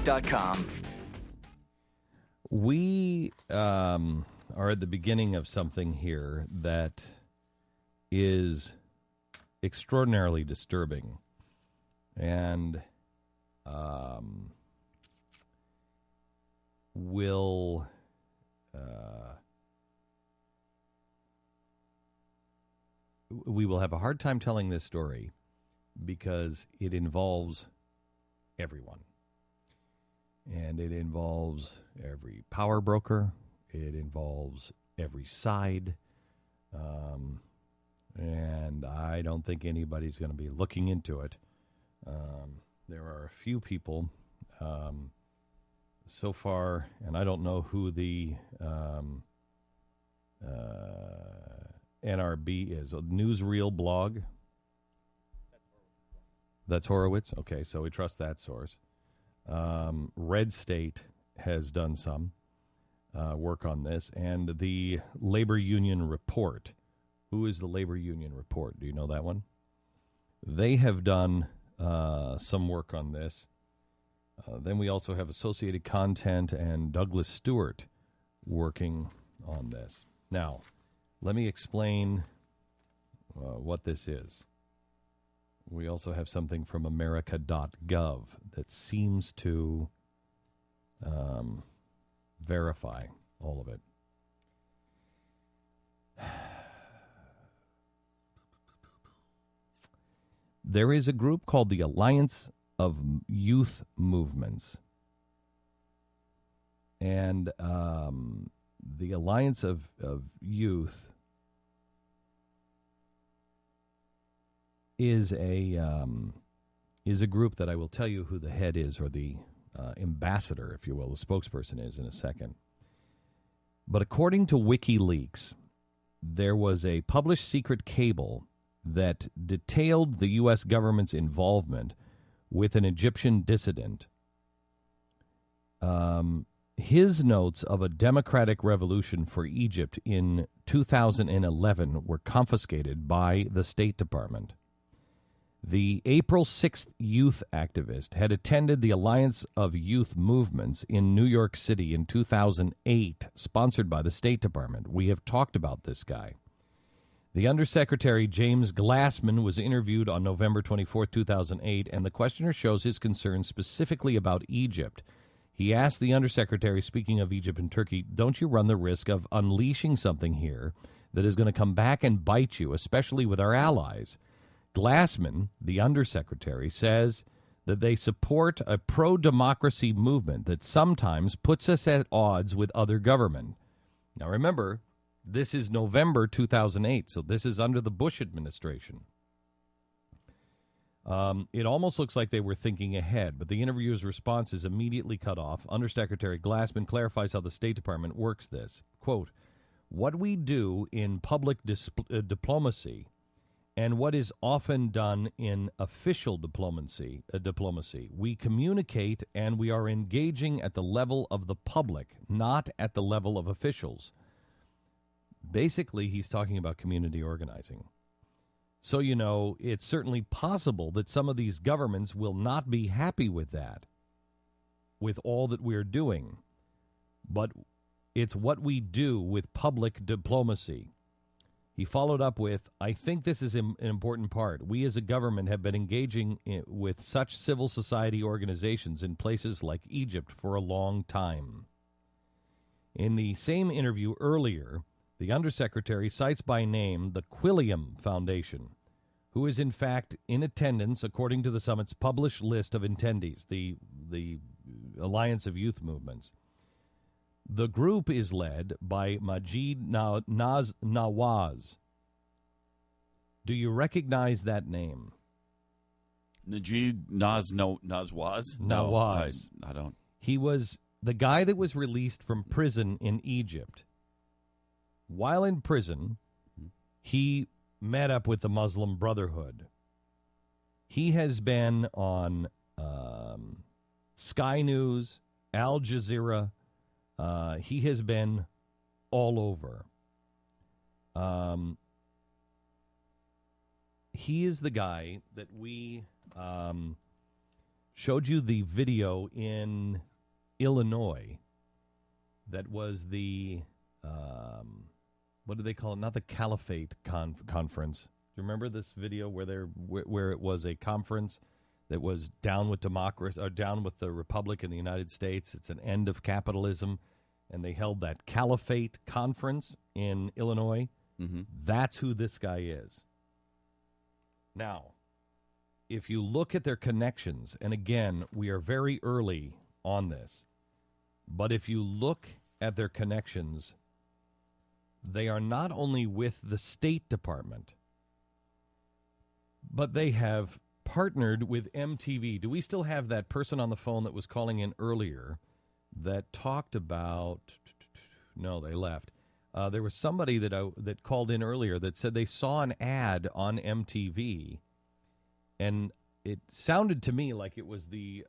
Dept.com. We are at the beginning of something here that is extraordinarily disturbing. And we will have a hard time telling this story because it involves everyone. And it involves every power broker. It involves every side. And I don't think anybody's going to be looking into it. There are a few people so far, and I don't know who the NRB is. A newsreel blog. That's Horowitz? Okay, so we trust that source. Red State has done some work on this, and the Labor Union Report. Who is the Labor Union Report? Do you know that one? They have done some work on this. Then we also have Associated Content and Douglas Stewart working on this. Now, let me explain what this is. We also have something from America.gov that seems to verify all of it. There is a group called the Alliance of Youth Movements. And the Alliance of Youth is a group that I will tell you who the head is, or the ambassador, if you will, the spokesperson is, in a second. But according to WikiLeaks, there was a published secret cable that detailed the U.S. government's involvement with an Egyptian dissident. His notes of a democratic revolution for Egypt in 2011 were confiscated by the State Department. The April 6th youth activist had attended the Alliance of Youth Movements in New York City in 2008, sponsored by the State Department. We have talked about this guy. The Undersecretary James Glassman was interviewed on November 24, 2008, and the questioner shows his concern specifically about Egypt. He asked the Undersecretary, speaking of Egypt and Turkey, don't you run the risk of unleashing something here that is going to come back and bite you, especially with our allies? Glassman, the Undersecretary, says that they support a pro-democracy movement that sometimes puts us at odds with other government. Now remember, this is November 2008, so this is under the Bush administration. It almost looks like they were thinking ahead, but the interviewer's response is immediately cut off. Undersecretary Glassman clarifies how the State Department works this. Quote, what we do in public diplomacy and what is often done in official diplomacy, we communicate and we are engaging at the level of the public, not at the level of officials. Basically, he's talking about community organizing. So, you know, it's certainly possible that some of these governments will not be happy with that, with all that we're doing. But it's what we do with public diplomacy. He followed up with, I think this is an important part. We as a government have been engaging with such civil society organizations in places like Egypt for a long time. In the same interview earlier, the Undersecretary cites by name the Quilliam Foundation, who is in fact in attendance according to the summit's published list of attendees, the Alliance of Youth Movements. The group is led by Majid Nawaz. Do you recognize that name? Najid Nawaz? No, I don't. He was the guy that was released from prison in Egypt. While in prison, he met up with the Muslim Brotherhood. He has been on Sky News, Al Jazeera. He has been all over. He is the guy that we showed you the video in Illinois that was the, what do they call it? Not the Caliphate Conference. Do you remember this video where it was a conference that was down with democracy, or down with the Republic in the United States? It's an end of capitalism. And they held that Caliphate Conference in Illinois. Mm-hmm. That's who this guy is. Now, if you look at their connections, and again, we are very early on this, but if you look at their connections, they are not only with the State Department, but they have partnered with MTV. Do we still have that person on the phone that was calling in earlier that talked about... No, they left. There was somebody that called in earlier that said they saw an ad on MTV, and it sounded to me like it was the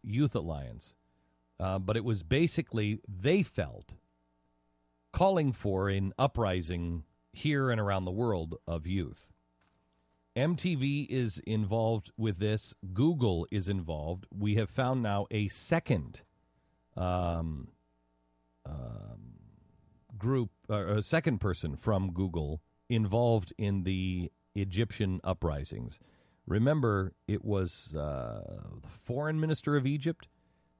Youth Alliance, but it was basically, they felt, calling for an uprising here and around the world of youth. MTV is involved with this. Google is involved. We have found now a second group, a second person from Google involved in the Egyptian uprisings. Remember, it was the foreign minister of Egypt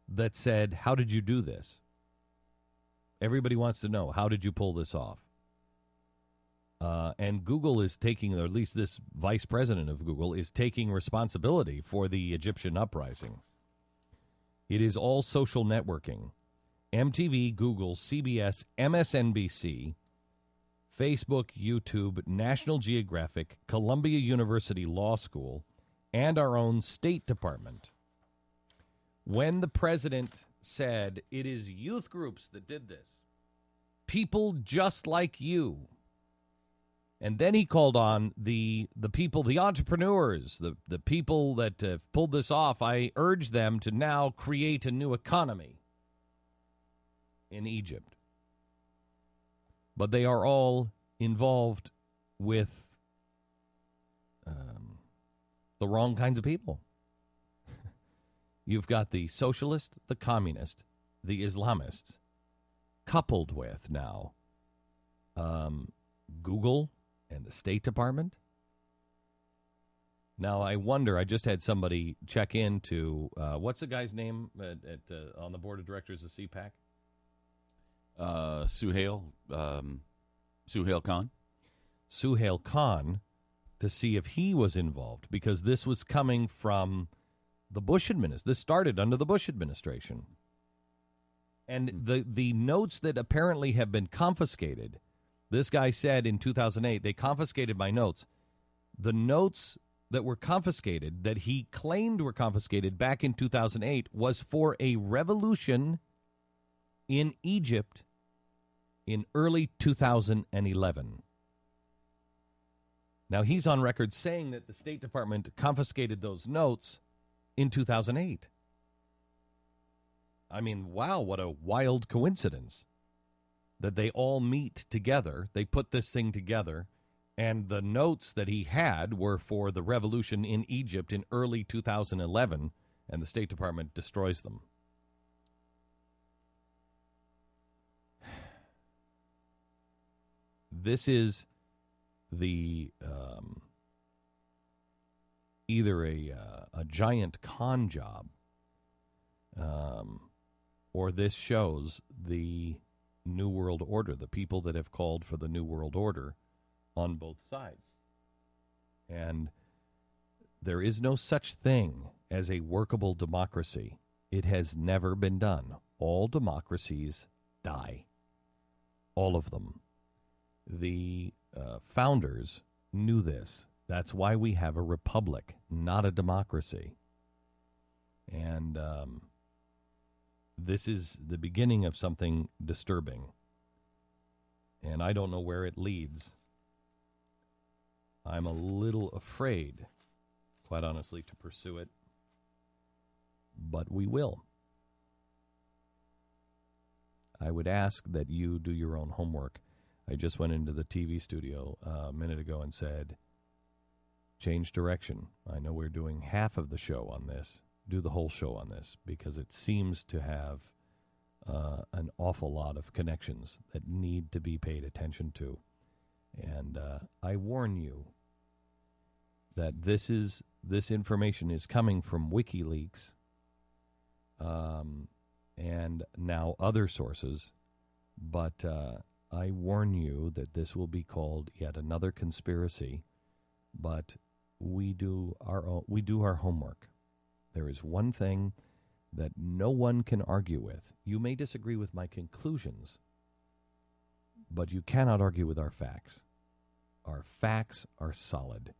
that said, "How did you do this?" Everybody wants to know, how did you pull this off? And Google is taking, or at least this vice president of Google, is taking responsibility for the Egyptian uprising. It is all social networking. MTV, Google, CBS, MSNBC, Facebook, YouTube, National Geographic, Columbia University Law School, and our own State Department. When the president said it is youth groups that did this, people just like you, and then he called on the people, the entrepreneurs, the people that pulled this off, I urge them to now create a new economy in Egypt. But they are all involved with the wrong kinds of people. You've got the socialist, the communist, the Islamists, coupled with now Google and the State Department. Now, I wonder, I just had somebody check into, what's the guy's name on the board of directors of CPAC? Suhail Khan. Suhail Khan, to see if he was involved, because this was coming from the Bush administration. This started under the Bush administration. And the notes that apparently have been confiscated, this guy said in 2008, they confiscated my notes. The notes that were confiscated, that he claimed were confiscated back in 2008, was for a revolution in Egypt in early 2011. Now, he's on record saying that the State Department confiscated those notes in 2008. I mean, wow, what a wild coincidence that they all meet together. They put this thing together, and the notes that he had were for the revolution in Egypt in early 2011, and the State Department destroys them. This is the either a giant con job, or this shows the New World Order, the people that have called for the New World Order on both sides. And there is no such thing as a workable democracy. It has never been done. All democracies die. All of them. The founders knew this. That's why we have a republic, not a democracy. And this is the beginning of something disturbing. And I don't know where it leads. I'm a little afraid, quite honestly, to pursue it. But we will. I would ask that you do your own homework. I just went into the TV studio a minute ago and said, change direction. I know we're doing half of the show on this. do the whole show on this because it seems to have an awful lot of connections that need to be paid attention to. And I warn you that this information is coming from WikiLeaks and now other sources, but I warn you that this will be called yet another conspiracy. But we do our homework. There is one thing that no one can argue with. You may disagree with my conclusions, but you cannot argue with our facts. Our facts are solid.